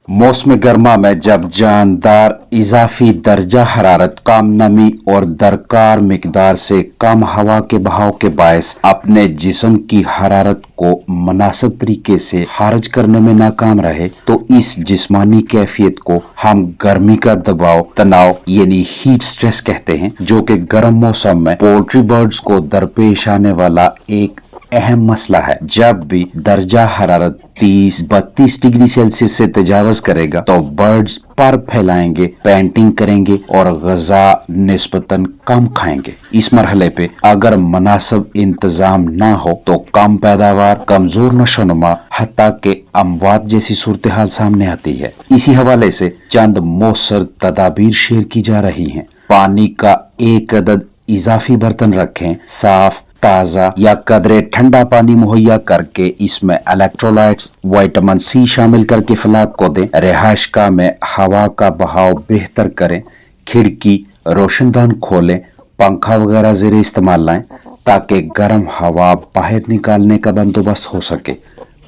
मौसम गर्मा में जब जानदार इजाफी दर्जा हरारत, कम नमी और दरकार मिकदार से कम हवा के बहाव के बायस अपने जिस्म की हरारत को मुनासिब तरीके से खारिज करने में नाकाम रहे तो इस जिस्मानी कैफियत को हम गर्मी का दबाव तनाव यानी हीट स्ट्रेस कहते हैं, जो कि गर्म मौसम में पोल्ट्री बर्ड्स को दरपेश आने वाला एक अहम मसला है। जब भी दर्जा हरारत 30-32 डिग्री सेल्सियस से तजावज करेगा तो बर्ड्स पर फैलाएंगे, पेंटिंग करेंगे और गजा निस्बतन कम खाएंगे। इस मरहले पे अगर मुनासिब इंतजाम ना हो तो कम पैदावार, कमजोर नशोनुमा, हत्ता के अमवात जैसी सूरत हाल सामने आती है। इसी हवाले से चंद मौसर तदाबीर शेयर की जा रही हैं। पानी का एक अदद इजाफी बर्तन रखें, साफ, ताज़ा या कदरे ठंडा पानी मुहैया करके इसमें इलेक्ट्रोलाइट्स, विटामिन सी शामिल करके फलाक को दें। रिहायशगाह में हवा का बहाव बेहतर करें, खिड़की रोशनदान खोलें, पंखा वगैरह ज़ेरे इस्तेमाल लाएं ताकि गर्म हवा बाहर निकालने का बंदोबस्त हो सके।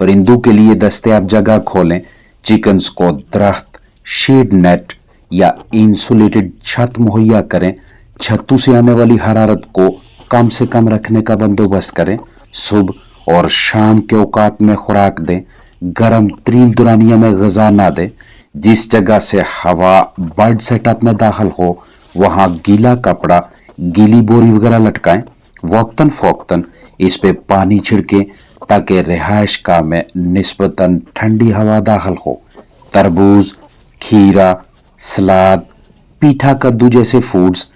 परिंदों के लिए दस्तयाब जगह खोलें, चिकन्स को दरख्त, शेड नेट या इंसुलेटेड छत मुहैया करें। छतों से आने वाली हरारत को कम से कम रखने का बंदोबस्त करें। सुबह और शाम के औकात में खुराक दें। गर्म तरीन दुरानिया में गजा ना दें। जिस जगह से हवा बर्ड सेटअप में दाखिल हो वहां गीला कपड़ा, गीली बोरी वगैरह लटकाएं। वक्तन फोक्तन इस पे पानी छिड़कें ताकि रिहायशगाह में निस्बतन ठंडी हवा दाखिल हो। तरबूज, खीरा, सलाद, पीठा कद्दू जैसे फूड्स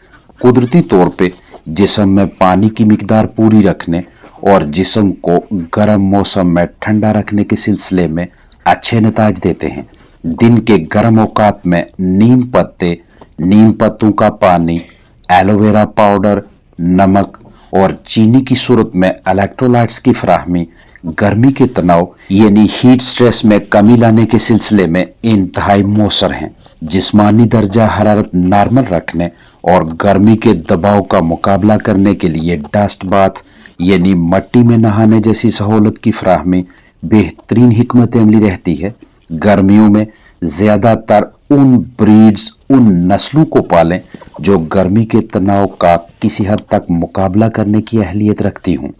कुदरती तौर पे जिस्म में पानी की मिकदार पूरी रखने और जिस्म को गर्म मौसम में ठंडा रखने के सिलसिले में अच्छे नताज देते हैं। दिन के गर्म औकात में नीम पत्ते, नीम पत्तों का पानी, एलोवेरा पाउडर, नमक और चीनी की सूरत में इलेक्ट्रोलाइट्स की फराहमी गर्मी के तनाव यानी हीट स्ट्रेस में कमी लाने के सिलसिले में इंतहाई मौसर हैं। जिस्मानी दर्जा हरारत नॉर्मल रखने और गर्मी के दबाव का मुकाबला करने के लिए डस्ट बाथ यानी मट्टी में नहाने जैसी सहूलत की फराहमी बेहतरीन हिकमत अमली रहती है। गर्मियों में ज्यादातर उन ब्रीड्स, उन नस्लों को पालें जो गर्मी के तनाव का किसी हद तक मुकाबला करने की अहलियत रखती हूँ।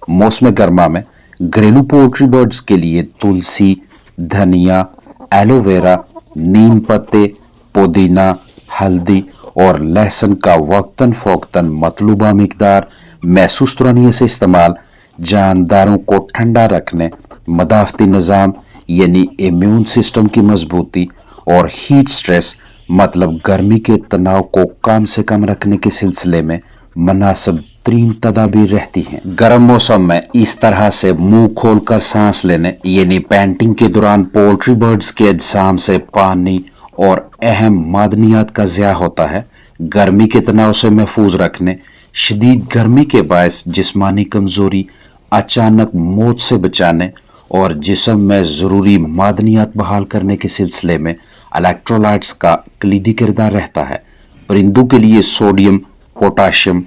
मौसम गर्मा में घरेलू पोल्ट्री बर्ड्स के लिए तुलसी, धनिया, एलोवेरा, नीम पत्ते, पुदीना, हल्दी और लहसुन का वक्तन फोक्तन मतलूबा मिकदार महसूस तुरानिये से इस्तेमाल जानदारों को ठंडा रखने, मदाफती निज़ाम यानी इम्यून सिस्टम की मजबूती और हीट स्ट्रेस मतलब गर्मी के तनाव को कम से कम रखने के सिलसिले में मुनासिब तरीन तदाबीर रहती हैं। गर्म मौसम में इस तरह से मुंह खोलकर सांस लेने यानी पेंटिंग के दौरान पोल्ट्री बर्ड्स के अजसाम से पानी और अहम मादनियात का ज़िया होता है। गर्मी के तनाव से महफूज रखने, शदीद गर्मी के बायस जिस्मानी कमजोरी, अचानक मौत से बचाने और जिस्म में ज़रूरी मादनियात बहाल करने के सिलसिले में इलेक्ट्रोलाइट्स का कलीदी किरदार रहता है। परिंदों के लिए sodium, potassium,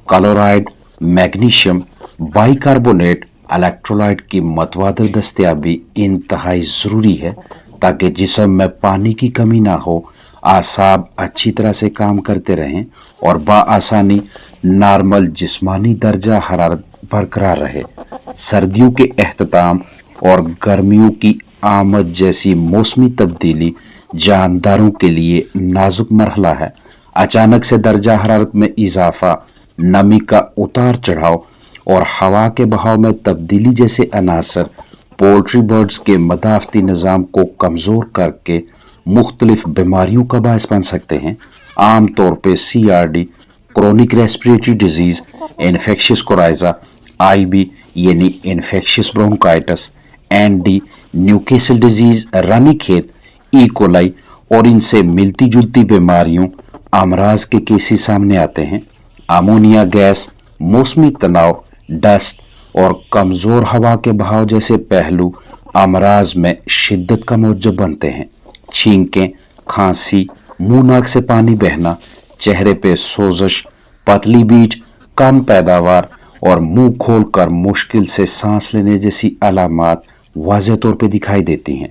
chloride, magnesium, bicarbonate electrolyte की मतवादर दस्तयाबी इंतहाई ज़रूरी है ताकि जिस्म में पानी की कमी ना हो, आसाब अच्छी तरह से काम करते रहें और बाआसानी नॉर्मल जिस्मानी दर्जा हरारत बरकरार रहे। सर्दियों के एहतताम और गर्मियों की आमद जैसी मौसमी तब्दीली जानदारों के लिए नाजुक मरहला है। अचानक से दर्जा हरारत में इजाफा, नमी का उतार चढ़ाव और हवा के बहाव में तब्दीली जैसे अनासर पोल्ट्री बर्ड्स के मदाफती निज़ाम को कमज़ोर करके मुख्तलिफ बीमारियों का बायस बन सकते हैं। आम तौर पे CRD, chronic respiratory disease, infectious coryza, IB यानी infectious bronchitis, ND, Newcastle disease, Ranikhet, E. Coli और इनसे मिलती जुलती बीमारियों, अमराज के केसेस सामने आते हैं। अमोनिया गैस, मौसमी तनाव, डस्ट और कमज़ोर हवा के बहाव जैसे पहलू अमराज में शिद्दत का मौजब बनते हैं। छींकें, खांसी, मुंह नाक से पानी बहना, चेहरे पे सोजश, पतली बीट, कम पैदावार और मुंह खोलकर मुश्किल से सांस लेने जैसी अलामात वाज़ेह तौर पे दिखाई देती हैं।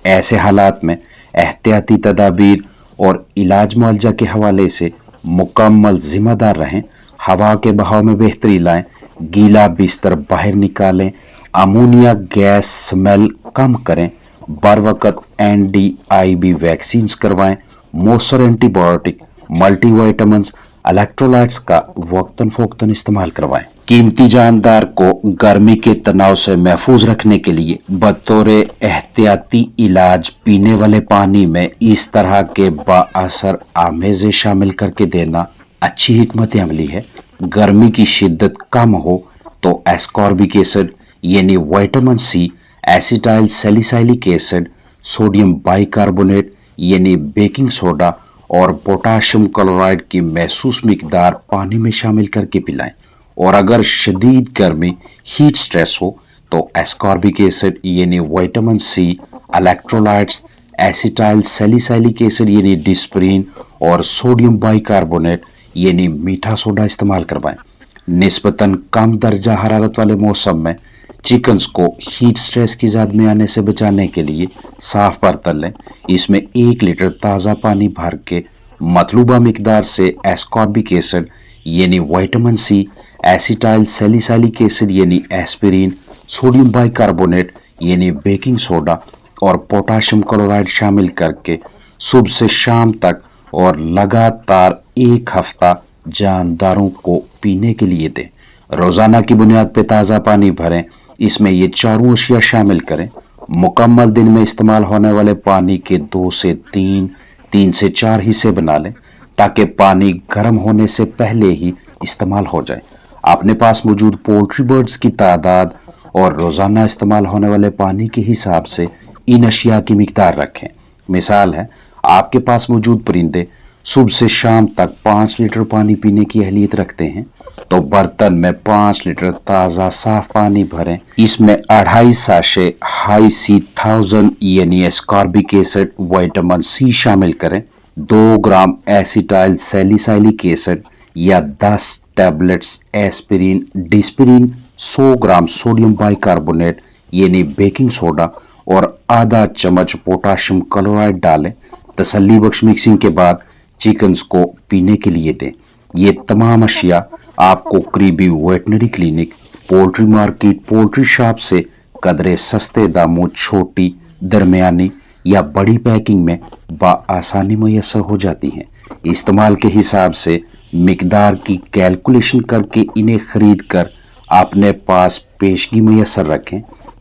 ऐसे हालात में एहतियाती तदाबीर और इलाज मुआवजा के हवाले से मुकम्मल जिम्मेदार रहें। हवा के बहाव में बेहतरी लाएं, गीला बिस्तर बाहर निकालें, अमोनिया गैस स्मेल कम करें, बर वक्त NDIB वैक्सीन करवाएं, मौसर एंटीबायोटिक, मल्टीविटामिन, इलेक्ट्रोलाइट्स का वक्तन फोक्तन इस्तेमाल करवाएं। कीमती जानदार को गर्मी के तनाव से महफूज रखने के लिए बतौर एहतियाती इलाज पीने वाले पानी में इस तरह के बाअसर आमेज़े शामिल करके देना अच्छी हिकमत अमली है। गर्मी की शिद्दत कम हो तो एस्कॉर्बिक एसिड यानी vitamin C, acetyl salicylic acid, sodium bicarbonate यानी बेकिंग सोडा और पोटाशियम क्लोराइड की महसूस मिकदार पानी में शामिल करके पिलाएं। और अगर शदीद गर्मी हीट स्ट्रेस हो तो एस्कॉर्बिक एसिड यानी vitamin C, electrolytes, acetyl salicylic acid यानी डिस्परीन और सोडियम बाइकार्बोनेट यानी मीठा सोडा इस्तेमाल करवाएं। निस्बतन कम दर्जा हरारत वाले मौसम में चिकन्स को हीट स्ट्रेस की ज़द में आने से बचाने के लिए साफ बर्तन लें। इसमें 1 लीटर ताज़ा पानी भर के मतलूबा मिकदार से एस्कॉर्बिक एसिड यानी vitamin C, acetyl salicylic acid यानी एस्पिरिन, सोडियम बाइकार्बोनेट यानी बेकिंग सोडा और पोटाशियम क्लोराइड शामिल करके सुबह से शाम तक और लगातार 1 हफ्ता जानदारों को पीने के लिए दें। रोज़ाना की बुनियाद पर ताज़ा पानी भरें, इसमें ये चारों अशिया शामिल करें। मुकम्मल दिन में इस्तेमाल होने वाले पानी के 2 से 3 से 4 हिस्से बना लें ताकि पानी गर्म होने से पहले ही इस्तेमाल हो जाए। अपने पास मौजूद पोल्ट्री बर्ड्स की तादाद और रोज़ाना इस्तेमाल होने वाले पानी के हिसाब से इन अशिया की मिकदार रखें। मिसाल है, आपके पास मौजूद परिंदे सुबह से शाम तक 5 लीटर पानी पीने की अहलियत रखते हैं तो बर्तन में 5 लीटर ताज़ा साफ पानी भरें। इसमें 2.5 साशे हाई C1000 यानी एस्कॉर्बिक एसिड विटामिन C शामिल करें, 2 ग्राम एसिटाइल सैलिसाइलिक एसिड या 10 tablets aspirin Disprin, 100 gram sodium bicarbonate यानी बेकिंग सोडा और आधा चम्मच पोटाशियम क्लोराइड डालें। तसल्ली बख्श मिक्सिंग के बाद चिकन्स को पीने के लिए दें। ये तमाम अशिया आपको करीबी veterinary clinic, poultry market, poultry shop से कदरे सस्ते दामों छोटी, दरमियानी या बड़ी पैकिंग में बआसानी मैसर हो जाती हैं। इस्तेमाल के हिसाब से मिकदार की कैलकुलेशन करके इन्हें खरीद कर अपने पास पेशगी मैसर रखें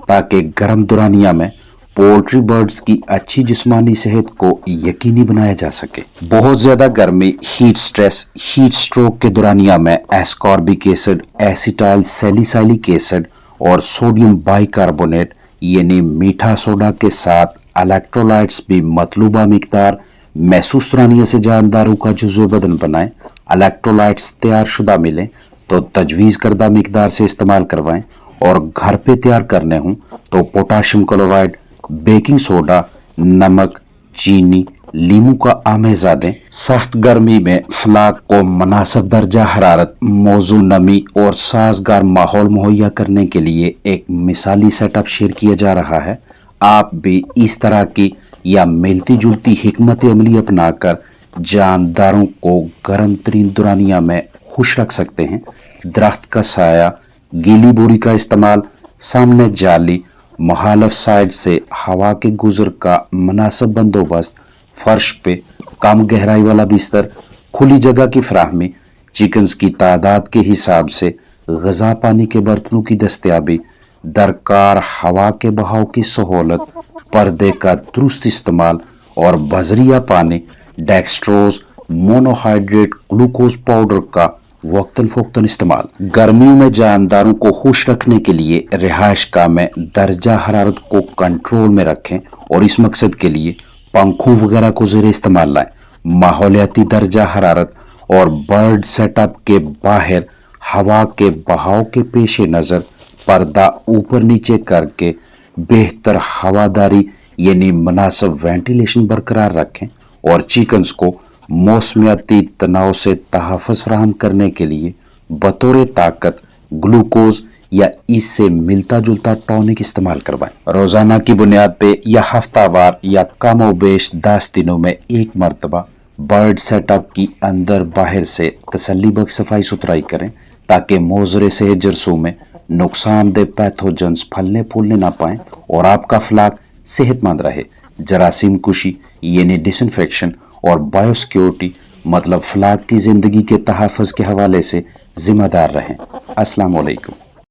ताकि गर्म दुरानिया में पोल्ट्री बर्ड्स की अच्छी जिस्मानी सेहत को यकीनी बनाया जा सके। बहुत ज़्यादा गर्मी, हीट स्ट्रेस, हीट स्ट्रोक के दौरानिया में ascorbic acid, acetyl salicylic acid और सोडियम बाइकार्बोनेट यानी मीठा सोडा के साथ इलेक्ट्रोलाइट्स भी मतलूबा मिकदार महसूस दौरानिया से जानदारों का जुज़्व बदन बनाएं। इलेक्ट्रोलाइट्स तैयार शुदा मिलें तो तजवीज़ करदा मिकदार से इस्तेमाल करवाएं और घर पे तैयार करने हों तो पोटाशियम क्लोराइड, बेकिंग सोडा, नमक, चीनी, लीमू का आमेज़ा दें। सख्त गर्मी में फ्लाक को मुनासिब दर्जा हरारत, मौजू नमी और साजगार माहौल मुहैया करने के लिए एक मिसाली सेटअप शेयर किया जा रहा है। आप भी इस तरह की या मिलती जुलती हिकमत अमली अपनाकर जानदारों को गर्म तरीन दुरानिया में खुश रख सकते हैं। दरख्त का साया, गीली बोरी का इस्तेमाल, सामने जाली, मुखालिफ साइड से हवा के गुजर का मुनासिब बंदोबस्त, फर्श पे कम गहराई वाला बिस्तर, खुली जगह की फराहमी, चिकन्स की तादाद के हिसाब से गज़ा पानी के बर्तनों की दस्तयाबी, दरकार हवा के बहाव की सहूलत, पर्दे का दुरुस्त इस्तेमाल और बजरिया पानी, डेक्स्ट्रोज, मोनोहाइड्रेट ग्लूकोज पाउडर का वक्तन फोक्तन इस्तेमाल। गर्मियों में जानदारों को खुश रखने के लिए रिहाइश गाह में दर्जा हरारत को कंट्रोल में रखें और इस मकसद के लिए पंखों वगैरह को ज़ेरे इस्तेमाल लाएं। माहौलियाती दर्जा हरारत और बर्ड सेटअप के बाहर हवा के बहाव के पेश नज़र पर्दा ऊपर नीचे करके बेहतर हवादारी यानी मुनासिब वेंटिलेशन बरकरार रखें और चिकन्स को मौसमियाती तनाव से तहफ़्फ़ुज़ फराहम करने के लिए बतौर ताकत ग्लूकोज یا اس سے ملتا جلتا ٹونک استعمال کروائیں۔ روزانہ کی بنیاد پہ یا ہفتہ وار یا کم و بیش 10 دنوں میں ایک مرتبہ برڈ سیٹ اپ کی اندر باہر سے تسلی بخش صفائی ستھرائی کریں تاکہ موزر صحت جرثومہ میں نقصان دہ پیتھوجنز پھلنے پھولنے نہ پائیں اور آپ کا فلاک صحت مند رہے۔ جراثیم کشی یعنی ڈس انفیکشن اور بایو سیکیورٹی مطلب فلاک کی زندگی کے تحفظ کے حوالے سے ذمہ دار رہیں۔ السلام علیکم۔